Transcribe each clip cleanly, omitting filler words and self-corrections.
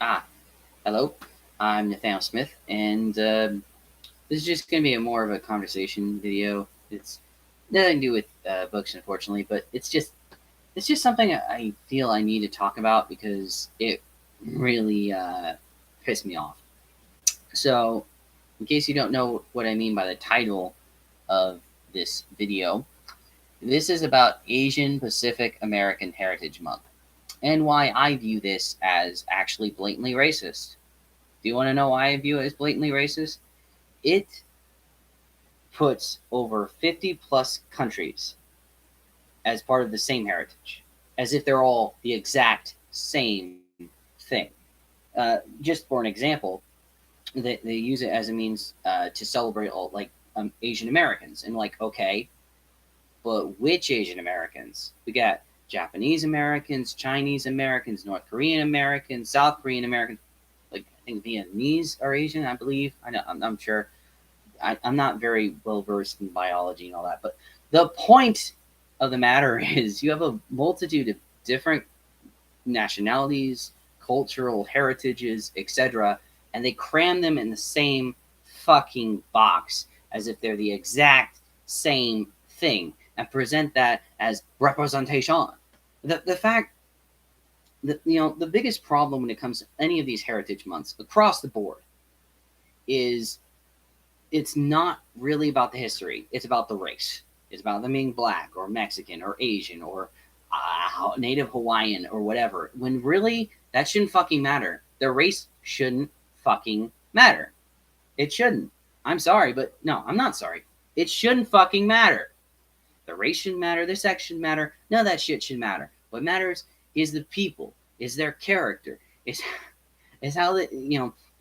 Ah, hello. I'm Nathaniel Smith, and this is just going to be more of a conversation video. It's nothing to do with books, unfortunately, but it's just something I feel I need to talk about because it really pissed me off. So, in case you don't know what I mean by the title of this video, this is about Asian Pacific American Heritage Month and why I view this as actually blatantly racist. Do you want to know why I view it as blatantly racist? It puts over 50 plus countries as part of the same heritage, as if they're all the exact same thing. Just for an example, they use it as a means to celebrate all Asian Americans, and like, okay, but which Asian Americans? We got Japanese Americans, Chinese Americans, North Korean Americans, South Korean Americans. Like I think Vietnamese are Asian, I believe. I know, I'm sure. I'm not very well versed in biology and all that, but the point of the matter is you have a multitude of different nationalities, cultural heritages, etc., and they cram them in the same fucking box as if they're the exact same thing and present that as representation. The fact that the biggest problem when it comes to any of these heritage months across the board is it's not really about the history. It's about the race. It's about them being black or Mexican or Asian or Native Hawaiian or whatever. When really, that shouldn't fucking matter. Their race shouldn't fucking matter. It shouldn't. I'm sorry, but no, I'm not sorry. It shouldn't fucking matter. The race shouldn't matter. The sex shouldn't matter. None of that shit should matter. What matters is the people, is their character, is how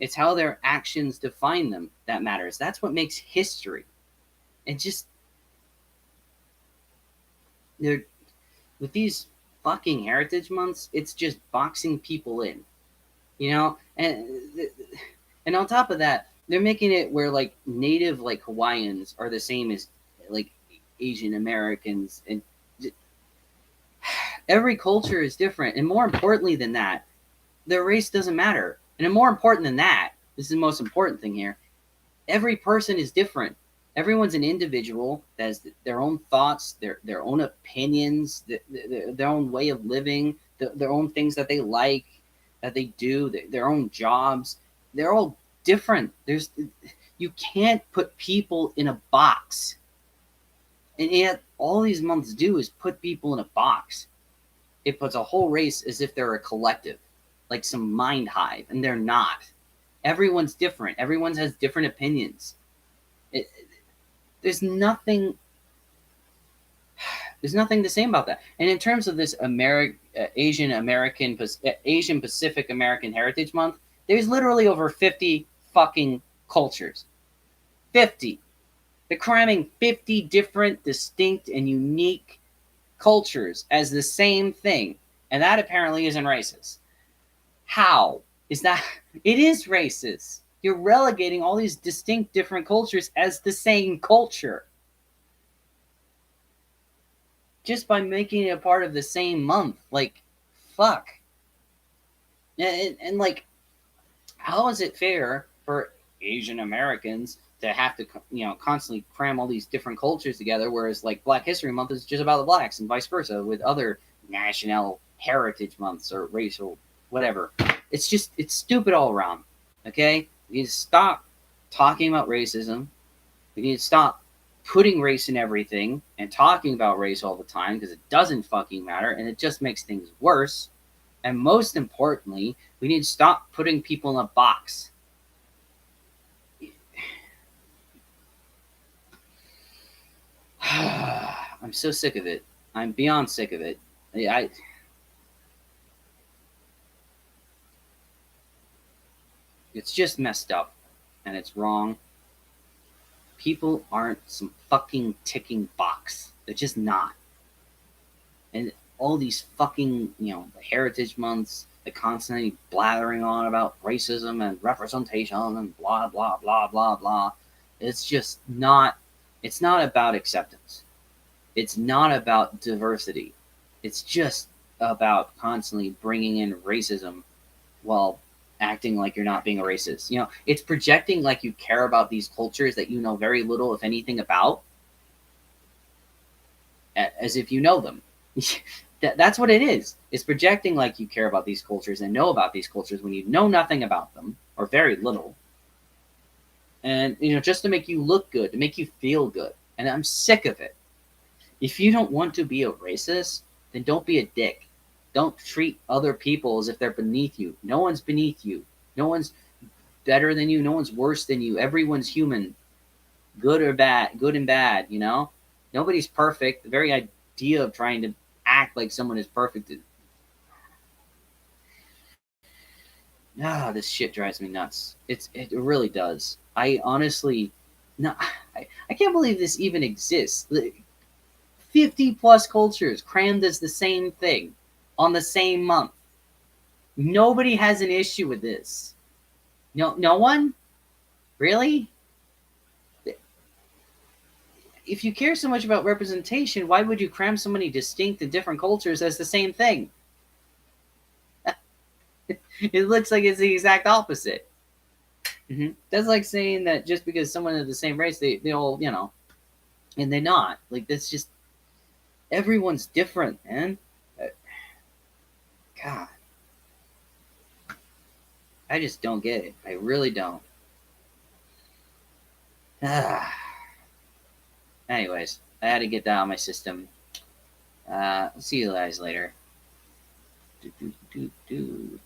it's how their actions define them that matters. That's what makes history. And just they're with these fucking heritage months, it's just boxing people in, and on top of that, they're making it where like native like Hawaiians are the same as like Asian Americans, and every culture is different. And more importantly than that, their race doesn't matter. And more important than that, this is the most important thing here, every person is different. Everyone's an individual that has their own thoughts, their own opinions, their own way of living, their own things that they like, that they do, their own jobs. They're all different. You can't put people in a box. And yet all these months do is put people in a box. It puts a whole race as if they're a collective, like some mind hive, and they're not. Everyone's different. Everyone has different opinions. It, there's nothing the same about that. And in terms of this Asian Pacific American Heritage Month, there's literally over 50 fucking cultures. 50. They're cramming 50 different, distinct, and unique cultures as the same thing. And that apparently isn't racist. How is that? It is racist. You're relegating all these distinct different cultures as the same culture just by making it a part of the same month. Like, fuck. And like, how is it fair for Asian Americans to have to, constantly cram all these different cultures together, whereas like Black History Month is just about the blacks, and vice versa with other national heritage months or racial whatever. It's stupid all around. Okay, we need to stop talking about racism. We need to stop putting race in everything and talking about race all the time because it doesn't fucking matter and it just makes things worse. And most importantly, we need to stop putting people in a box. I'm so sick of it. I'm beyond sick of it. It's just messed up and it's wrong. People aren't some fucking ticking box. They're just not. And all these fucking, the heritage months, the constantly blathering on about racism and representation and blah, blah, blah, blah, blah. It's just not, it's not about acceptance. It's not about diversity. It's just about constantly bringing in racism while acting like you're not being a racist. It's projecting like you care about these cultures that you know very little, if anything, about, as if you know them. That's what it is. It's projecting like you care about these cultures and know about these cultures when you know nothing about them or very little. And just to make you look good, to make you feel good. And I'm sick of it. If you don't want to be a racist, then don't be a dick. Don't treat other people as if they're beneath you. No one's beneath you. No one's better than you. No one's worse than you. Everyone's human, good or bad, good and bad. Nobody's perfect. The very idea of trying to act like someone is perfect, this shit drives me nuts. It really does. I honestly, no, I can't believe this even exists. 50 plus cultures crammed as the same thing on the same month. Nobody has an issue with this. No one? Really? If you care so much about representation, why would you cram so many distinct and different cultures as the same thing? It looks like it's the exact opposite. That's like saying that just because someone is the same race, they all, and they're not. Like, that's just, everyone's different, man. God, I just don't get it. I really don't. Anyways, I had to get that out of my system. See you guys later. Do, do, do, do.